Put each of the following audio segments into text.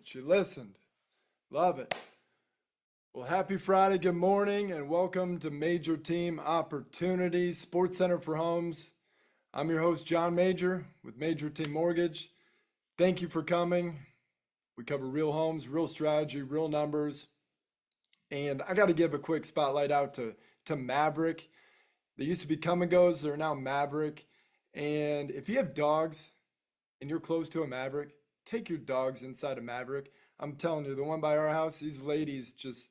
She listened. Love it. Well, happy Friday, good morning, and welcome to Major Team Opportunity, Sports Center for Homes. I'm your host, John Major with Major Team Mortgage. Thank you for coming. We cover real homes, real strategy, real numbers. And I got to give a quick spotlight out to Maverick. They used to be Come and Goes, they're now Maverick. And if you have dogs and you're close to a Maverick, take your dogs inside a Maverick. I'm telling you, the one by our house, these ladies just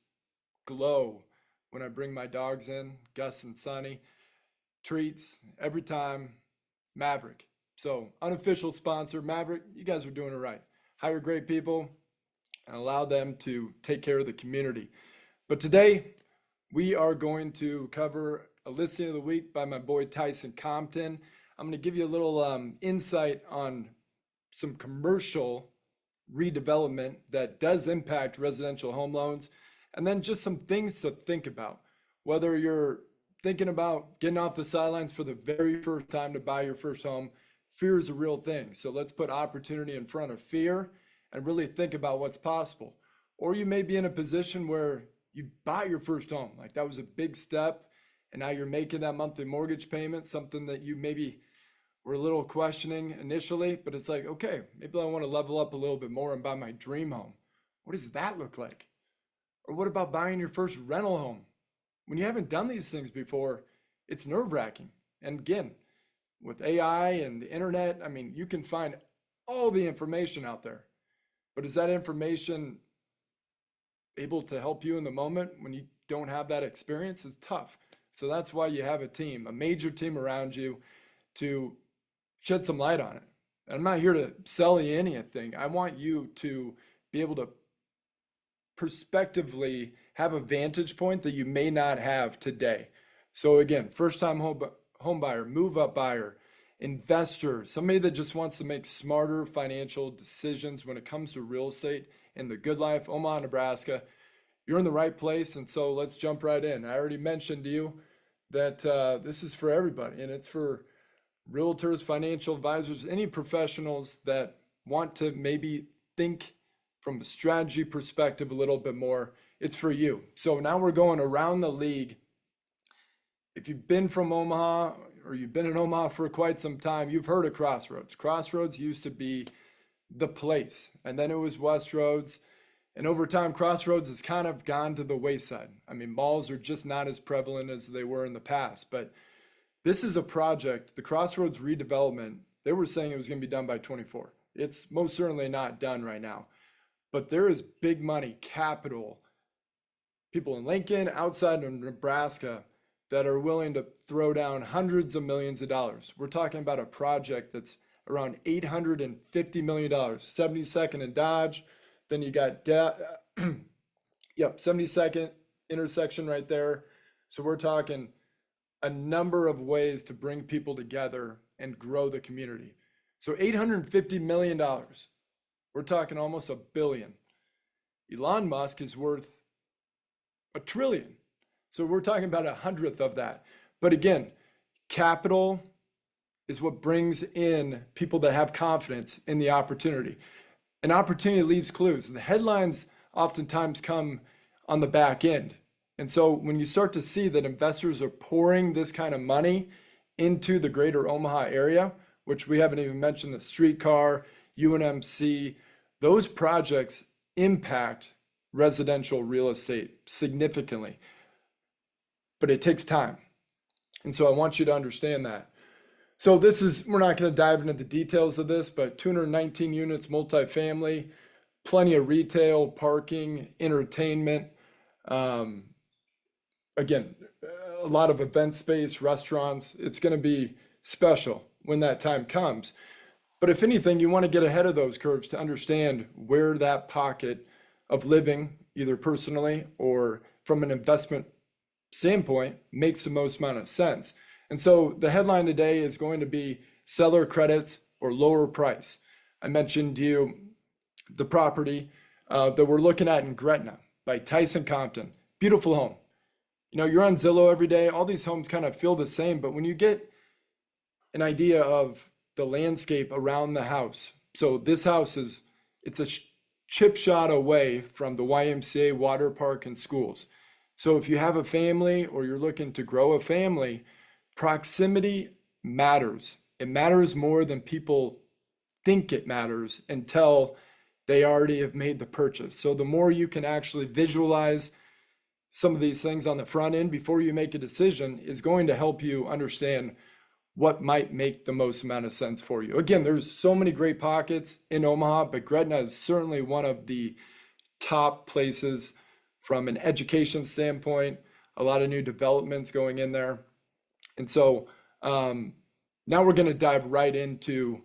glow when I bring my dogs in, Gus and Sunny. Treats every time, Maverick. So unofficial sponsor, Maverick, you guys are doing it right. Hire great people and allow them to take care of the community. But today we are going to cover a listing of the week by my boy Tyson Compton. I'm going to give you a little insight on some commercial redevelopment that does impact residential home loans, and then just some things to think about. Whether you're thinking about getting off the sidelines for the very first time to buy your first home, fear is a real thing. So let's put opportunity in front of fear and really think about what's possible. Or you may be in a position where you buy your first home, like that was a big step, and now you're making that monthly mortgage payment, something that you maybe were a little questioning initially, but it's like, okay, maybe I want to level up a little bit more and buy my dream home. What does that look like? Or what about buying your first rental home? When you haven't done these things before, it's nerve-wracking. And again, with AI and the internet, I mean, you can find all the information out there. But is that information able to help you in the moment when you don't have that experience? It's tough. So that's why you have a team, a major team around you to shed some light on it. And I'm not here to sell you anything. I want you to be able to prospectively have a vantage point that you may not have today. So again, first-time home buyer, move-up buyer, investor, somebody that just wants to make smarter financial decisions when it comes to real estate in the good life, Omaha, Nebraska, you're in the right place. And so let's jump right in. I already mentioned to you that this is for everybody, and it's for realtors, financial advisors, any professionals that want to maybe think from a strategy perspective a little bit more. It's for you. So now we're going around the league. If you've been from Omaha or you've been in Omaha for quite some time, you've heard of Crossroads. Crossroads used to be the place, and then it was Westroads. And over time, Crossroads has kind of gone to the wayside. I mean, malls are just not as prevalent as they were in the past, but this is a project, the Crossroads redevelopment. They were saying it was going to be done by 24. It's most certainly not done right now, but there is big money, capital, people in Lincoln, outside of Nebraska that are willing to throw down hundreds of millions of dollars. We're talking about a project that's around $850 million, 72nd and Dodge. Then you got, 72nd intersection right there. So we're talking a number of ways to bring people together and grow the community. So $850 million, we're talking almost $1 billion. Elon Musk is worth $1 trillion. So we're talking about 100th of that. But again, capital is what brings in people that have confidence in the opportunity. An opportunity leaves clues. The headlines oftentimes come on the back end. And so when you start to see that investors are pouring this kind of money into the greater Omaha area, which we haven't even mentioned the streetcar, UNMC, those projects impact residential real estate significantly. But it takes time. And so I want you to understand that. So we're not going to dive into the details of this, but 219 units, multifamily, plenty of retail, parking, entertainment. Again, a lot of event space, restaurants. It's going to be special when that time comes. But if anything, you want to get ahead of those curves to understand where that pocket of living, either personally or from an investment standpoint, makes the most amount of sense. And so the headline today is going to be seller credits or lower price. I mentioned to you the property that we're looking at in Gretna by Tyson Compton. Beautiful home. You know, you're on Zillow every day. All these homes kind of feel the same, but when you get an idea of the landscape around the house. So this house it's a chip shot away from the YMCA, water park, and schools. So if you have a family or you're looking to grow a family, proximity matters. It matters more than people think it matters until they already have made the purchase. So the more you can actually visualize some of these things on the front end before you make a decision is going to help you understand what might make the most amount of sense for you. Again, there's so many great pockets in Omaha, but Gretna is certainly one of the top places from an education standpoint, a lot of new developments going in there. And so now we're going to dive right into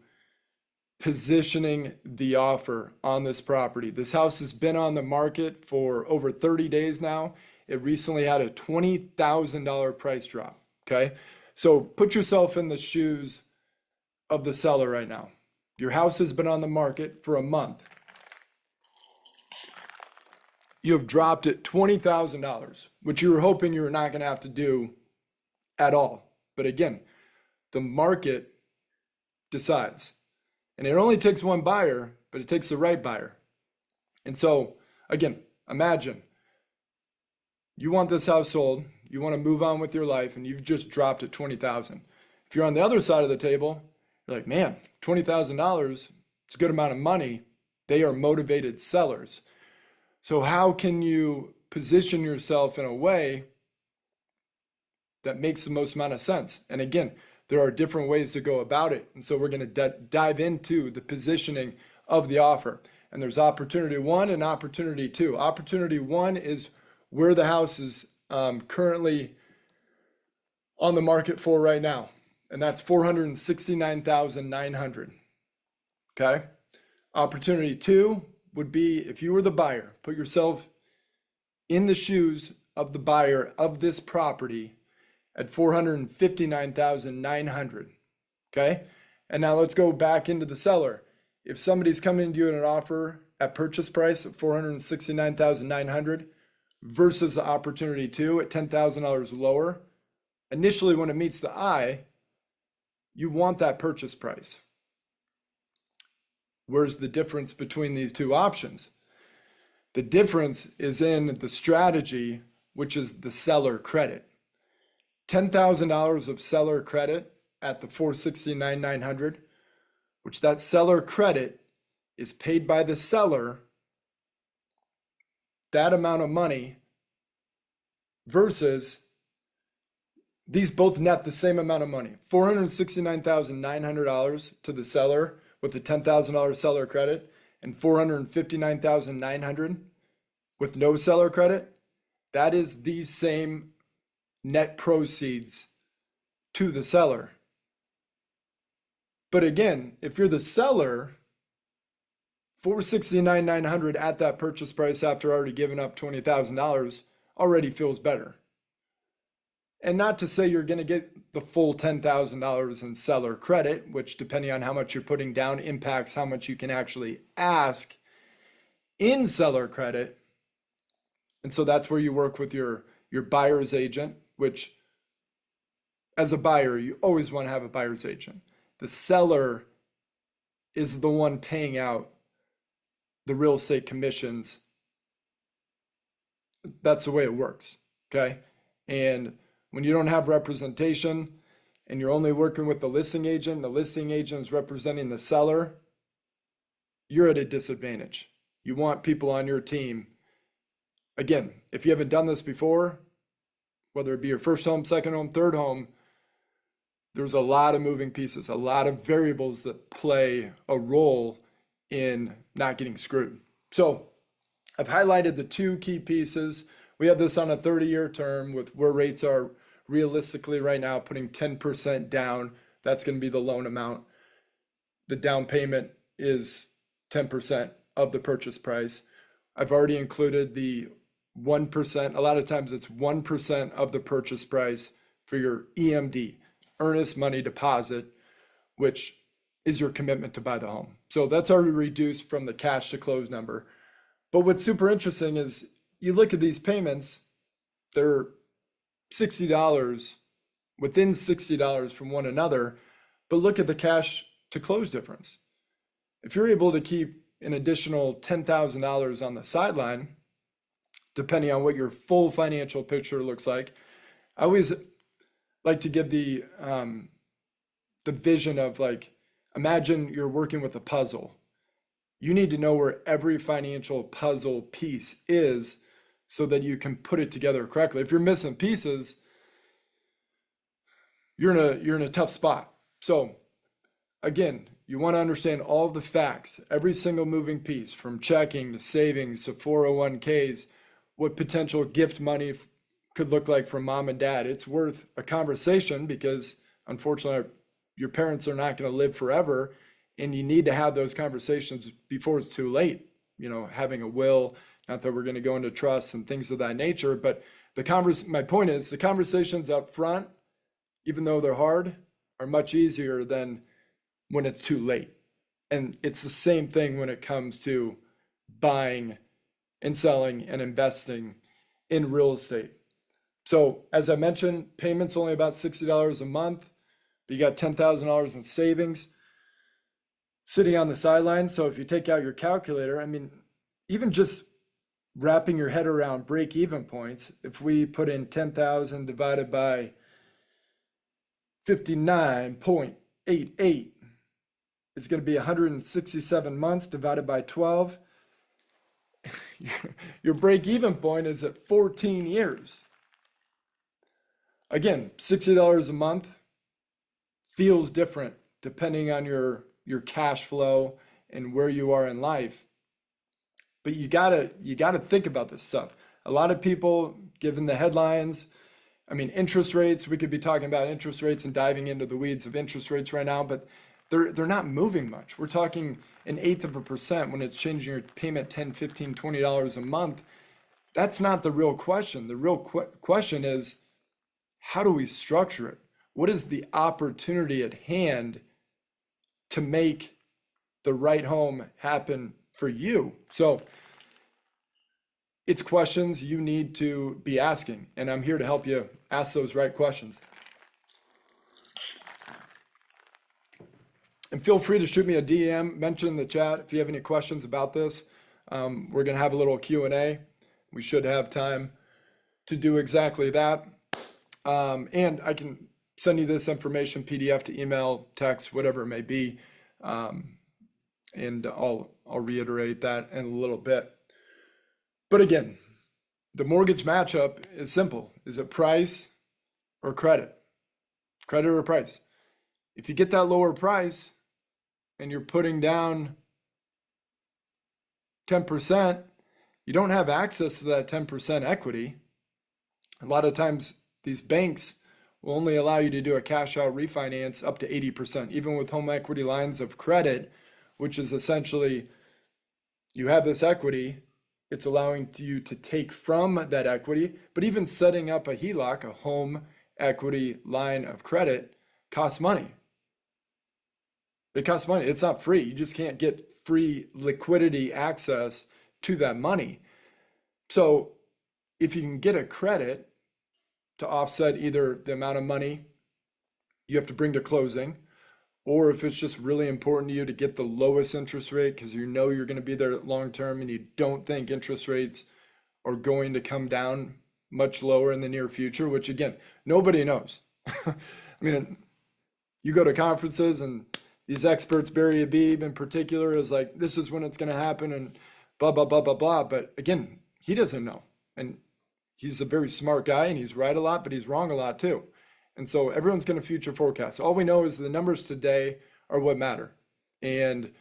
positioning the offer on this property. This house has been on the market for over 30 days now. It recently had a $20,000 price drop, okay? So put yourself in the shoes of the seller right now. Your house has been on the market for a month. You have dropped it $20,000, which you were hoping you were not going to have to do at all. But again, the market decides. And it only takes one buyer, but it takes the right buyer. And so, again, imagine you want this house sold, you want to move on with your life, and you've just dropped it $20,000. If you're on the other side of the table, you're like, man, $20,000, it's a good amount of money. They are motivated sellers. So how can you position yourself in a way that makes the most amount of sense? And again, there are different ways to go about it. And so we're going to dive into the positioning of the offer. And there's opportunity one and opportunity two. Opportunity one is where the house is currently on the market for right now. And that's $469,900. Okay. Opportunity two would be if you were the buyer, put yourself in the shoes of the buyer of this property at $459,900. Okay. And now let's go back into the seller. If somebody's coming to you in an offer at purchase price of $469,900 versus the opportunity two at $10,000 lower, initially when it meets the eye, you want that purchase price. Where's the difference between these two options? The difference is in the strategy, which is the seller credit. $10,000 of seller credit at the $469,900, which that seller credit is paid by the seller, that amount of money, versus these both net the same amount of money, $469,900 to the seller with the $10,000 seller credit and $459,900 with no seller credit. That is the same net proceeds to the seller. But again, if you're the seller, $469,900 at that purchase price after already giving up $20,000 already feels better. And not to say you're going to get the full $10,000 in seller credit, which depending on how much you're putting down impacts how much you can actually ask in seller credit. And so that's where you work with your buyer's agent, which as a buyer, you always want to have a buyer's agent. The seller is the one paying out the real estate commissions. That's the way it works, okay? And when you don't have representation and you're only working with the listing agent is representing the seller, you're at a disadvantage. You want people on your team. Again, if you haven't done this before, whether it be your first home, second home, third home, there's a lot of moving pieces, a lot of variables that play a role in not getting screwed. So I've highlighted the two key pieces. We have this on a 30-year term with where rates are realistically right now, putting 10% down. That's going to be the loan amount. The down payment is 10% of the purchase price. I've already included the 1%. A lot of times it's 1% of the purchase price for your EMD, earnest money deposit, which is your commitment to buy the home. So that's already reduced from the cash to close number. But what's super interesting is you look at these payments, they're $60, within $60 from one another, but look at the cash to close difference. If you're able to keep an additional $10,000 on the sideline, depending on what your full financial picture looks like. I always like to give the vision of, like, imagine you're working with a puzzle. You need to know where every financial puzzle piece is so that you can put it together correctly. If you're missing pieces, you're in a tough spot. So again, you want to understand all of the facts, every single moving piece, from checking to savings to 401ks, what potential gift money could look like from mom and dad. It's worth a conversation because unfortunately your parents are not going to live forever, and you need to have those conversations before it's too late. Having a will, not that we're going to go into trusts and things of that nature, but my point is the conversations up front, even though they're hard, are much easier than when it's too late. And it's the same thing when it comes to buying and selling and investing in real estate. So as I mentioned, payments only about $60 a month, but you got $10,000 in savings sitting on the sideline. So if you take out your calculator, even just wrapping your head around break-even points, if we put in 10,000 divided by 59.88, it's going to be 167 months divided by 12. Your break-even point is at 14 years. Again, $60 a month feels different depending on your cash flow and where you are in life. But you gotta think about this stuff. A lot of people, given the headlines, interest rates, we could be talking about interest rates and diving into the weeds of interest rates right now, but they're not moving much. We're talking 1/8% when it's changing your payment $10, $15, $20 a month. That's not the real question. The real question is, how do we structure it? What is the opportunity at hand to make the right home happen for you? So it's questions you need to be asking, and I'm here to help you ask those right questions. And feel free to shoot me a DM, mention in the chat if you have any questions about this. We're going to have a little Q&A. We should have time to do exactly that. And I can send you this information, PDF to email, text, whatever it may be. And I'll reiterate that in a little bit. But again, the mortgage matchup is simple. Is it price or credit? Credit or price? If you get that lower price and you're putting down 10%, you don't have access to that 10% equity. A lot of times these banks will only allow you to do a cash out refinance up to 80%, even with home equity lines of credit, which is essentially you have this equity, it's allowing you to take from that equity. But even setting up a HELOC, a home equity line of credit, costs money. It costs money. It's not free. You just can't get free liquidity access to that money. So if you can get a credit to offset either the amount of money you have to bring to closing, or if it's just really important to you to get the lowest interest rate because you know you're going to be there long term and you don't think interest rates are going to come down much lower in the near future, which again, nobody knows. You go to conferences and these experts, Barry Habib in particular, is like, this is when it's going to happen and blah, blah, blah, blah, blah. But again, he doesn't know. And he's a very smart guy and he's right a lot, but he's wrong a lot too. And so everyone's going to future forecast. All we know is the numbers today are what matter. And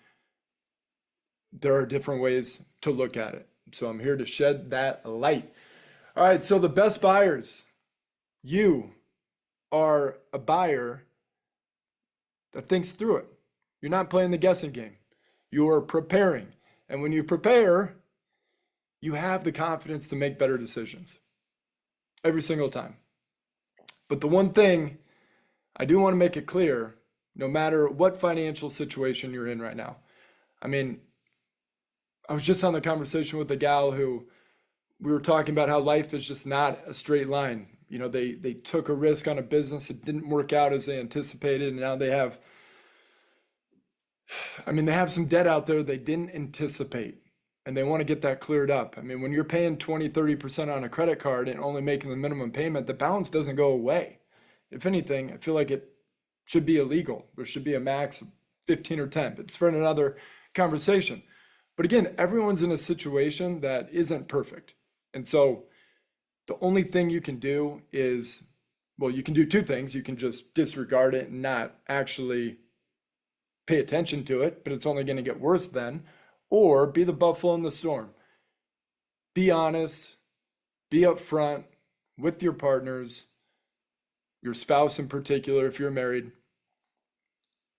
there are different ways to look at it. So I'm here to shed that light. All right, so the best buyers. You are a buyer that thinks through it. You're not playing the guessing game. You are preparing. And when you prepare, you have the confidence to make better decisions every single time. But the one thing I do want to make it clear, no matter what financial situation you're in right now. I was just on the conversation with a gal who we were talking about how life is just not a straight line. They took a risk on a business. It didn't work out as they anticipated. And now they have I mean, they have some debt out there they didn't anticipate, and they want to get that cleared up. I mean, when you're paying 20, 30% on a credit card and only making the minimum payment, the balance doesn't go away. If anything, I feel like it should be illegal. There should be a max of 15 or 10, but it's for another conversation. But again, everyone's in a situation that isn't perfect. And so the only thing you can do is, well, you can do two things. You can just disregard it and not actually pay attention to it, but it's only going to get worse then. Or be the buffalo in the storm. Be honest, be upfront with your partners, your spouse in particular, if you're married,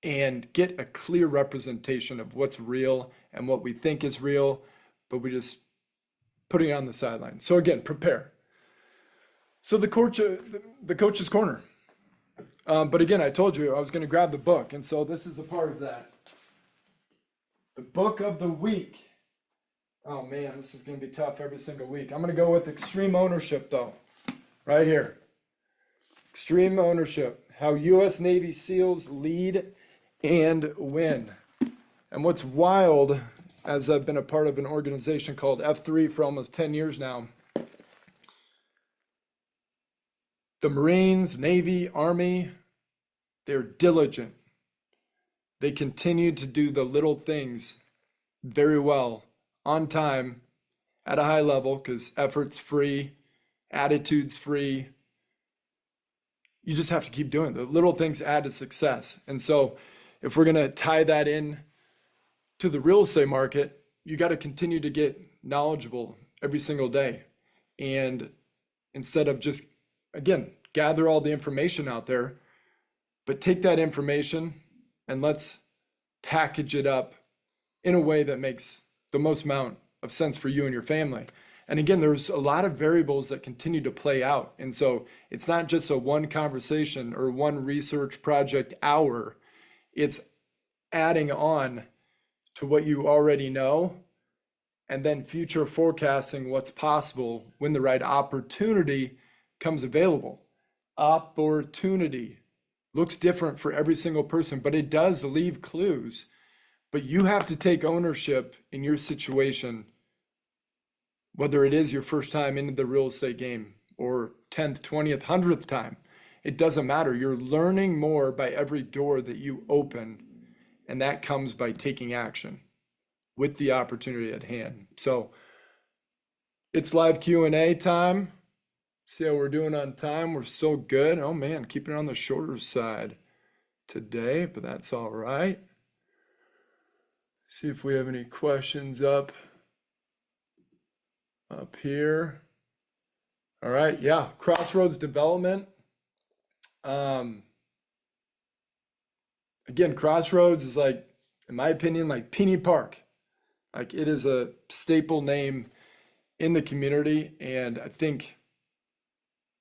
and get a clear representation of what's real and what we think is real, but we just putting it on the sideline. So again, prepare. So the coach's corner. But again, I told you I was going to grab the book, and so this is a part of that. The book of the week. Oh man, this is going to be tough every single week. I'm going to go with Extreme Ownership, though, right here. Extreme Ownership: How U.S. Navy SEALs Lead and Win. And what's wild, as I've been a part of an organization called F3 for almost 10 years now, the Marines, Navy, Army, they're diligent. They continue to do the little things very well, on time, at a high level, because effort's free, attitude's free. You just have to keep doing it. The little things add to success. And so if we're going to tie that in to the real estate market, you got to continue to get knowledgeable every single day. And instead of just, again, gather all the information out there, but take that information and let's package it up in a way that makes the most amount of sense for you and your family. And again, there's a lot of variables that continue to play out. And so it's not just a one conversation or one research project hour. It's adding on to what you already know and then future forecasting what's possible when the right opportunity comes available. Opportunity looks different for every single person, but it does leave clues. But you have to take ownership in your situation, whether it is your first time into the real estate game or 10th, 20th, 100th time. It doesn't matter. You're learning more by every door that you open, and that comes by taking action with the opportunity at hand. So it's live Q&A time. See how we're doing on time. We're still good. Oh man, keeping it on the shorter side today, but that's all right. See if we have any questions up here. All right, yeah, Crossroads Development. Again, Crossroads is like, in my opinion, like Peony Park. Like it is a staple name in the community, and I think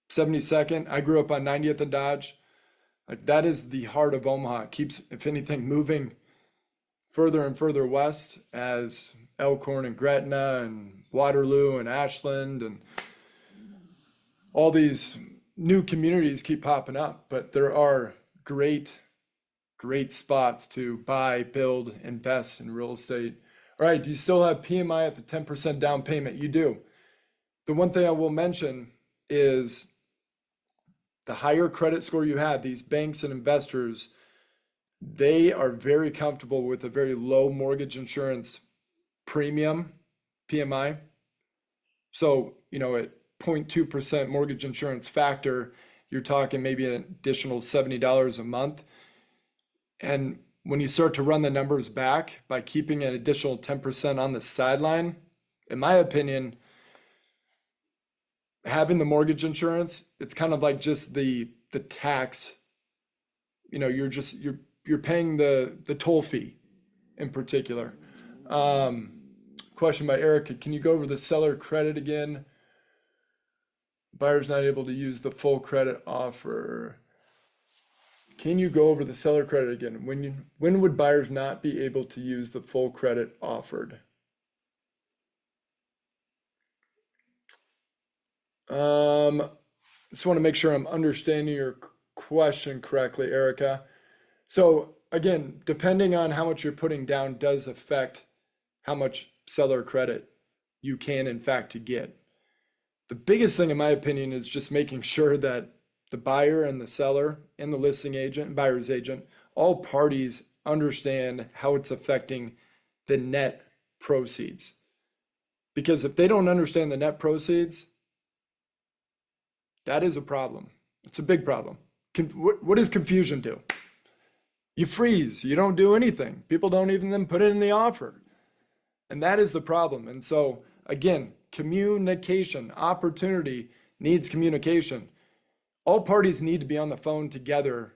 72nd, I grew up on 90th and Dodge. Like that is the heart of Omaha. It keeps, if anything, moving further and further west as Elkhorn and Gretna and Waterloo and Ashland and all these new communities keep popping up. But there are great spots to buy, build, invest in real estate. All right, do you still have PMI at the 10% down payment? You do. The one thing I will mention is the higher credit score you have, these banks and investors, they are very comfortable with a very low mortgage insurance premium, PMI. So, at 0.2% mortgage insurance factor, you're talking maybe an additional $70 a month. And when you start to run the numbers back by keeping an additional 10% on the sideline, in my opinion, having the mortgage insurance, it's kind of like just the tax. You're paying the toll fee in particular. Question by Erica: can you go over the seller credit again? Buyer's not able to use the full credit offer. Can you go over the seller credit again? When would buyers not be able to use the full credit offered? Just want to make sure I'm understanding your question correctly, Erica. So again, depending on how much you're putting down does affect how much seller credit you can in fact get. The biggest thing in my opinion is just making sure that the buyer and the seller and the listing agent, buyer's agent, all parties understand how it's affecting the net proceeds. Because if they don't understand the net proceeds, that is a problem. It's a big problem. What does confusion do? You freeze. You don't do anything. People don't even then put it in the offer. And that is the problem. And so, again, communication, opportunity needs communication. All parties need to be on the phone together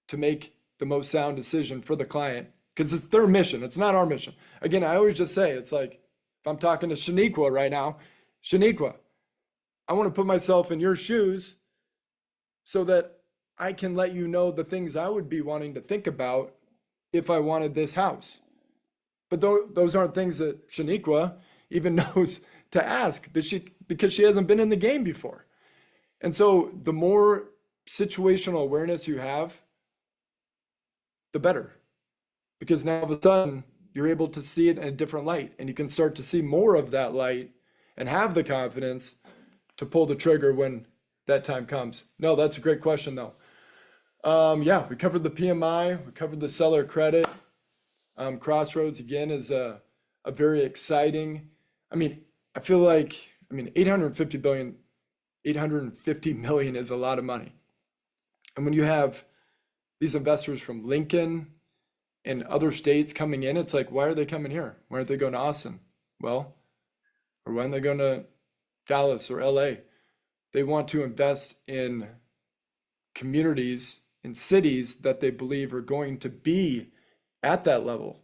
to make the most sound decision for the client because it's their mission. It's not our mission. Again, I always just say, it's like, if I'm talking to Shaniqua right now, Shaniqua, I want to put myself in your shoes so that I can let you know the things I would be wanting to think about if I wanted this house. But those aren't things that Shaniqua even knows to ask because she hasn't been in the game before. And so the more situational awareness you have, the better. Because now all of a sudden you're able to see it in a different light and you can start to see more of that light and have the confidence to pull the trigger when that time comes. No, that's a great question though. Yeah, we covered the PMI, we covered the seller credit. Crossroads again is a very exciting. I feel like 850 million is a lot of money. And when you have these investors from Lincoln and other states coming in, it's like, why are they coming here? Why aren't they going to Austin? Well, or why aren't they going to Dallas or LA? They want to invest in communities, in cities that they believe are going to be at that level.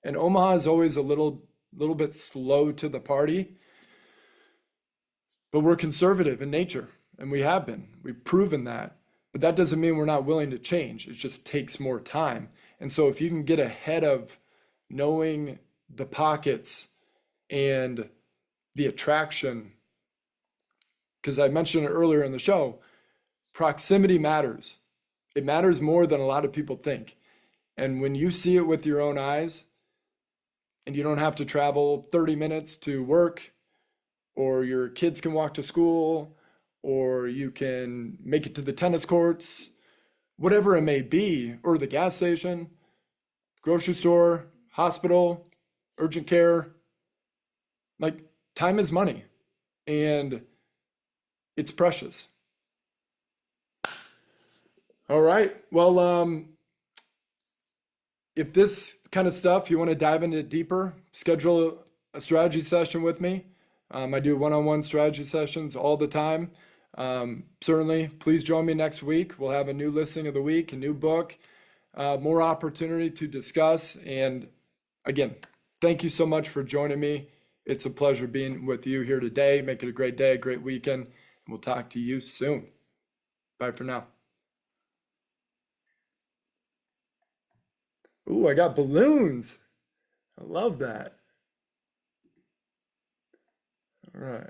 And Omaha is always a little bit slow to the party, but we're conservative in nature, and we have been. We've proven that. But that doesn't mean we're not willing to change. It just takes more time. And so if you can get ahead of knowing the pockets and the attraction, because I mentioned it earlier in the show, proximity matters. It matters more than a lot of people think. And when you see it with your own eyes, and you don't have to travel 30 minutes to work, or your kids can walk to school, or you can make it to the tennis courts, whatever it may be, or the gas station, grocery store, hospital, urgent care. Like, time is money, and it's precious. All right. Well, if this kind of stuff, you want to dive into it deeper, schedule a strategy session with me. I do one-on-one strategy sessions all the time. Certainly, please join me next week. We'll have a new listing of the week, a new book, more opportunity to discuss. And again, thank you so much for joining me. It's a pleasure being with you here today. Make it a great day, a great weekend. And we'll talk to you soon. Bye for now. Ooh, I got balloons. I love that. All right.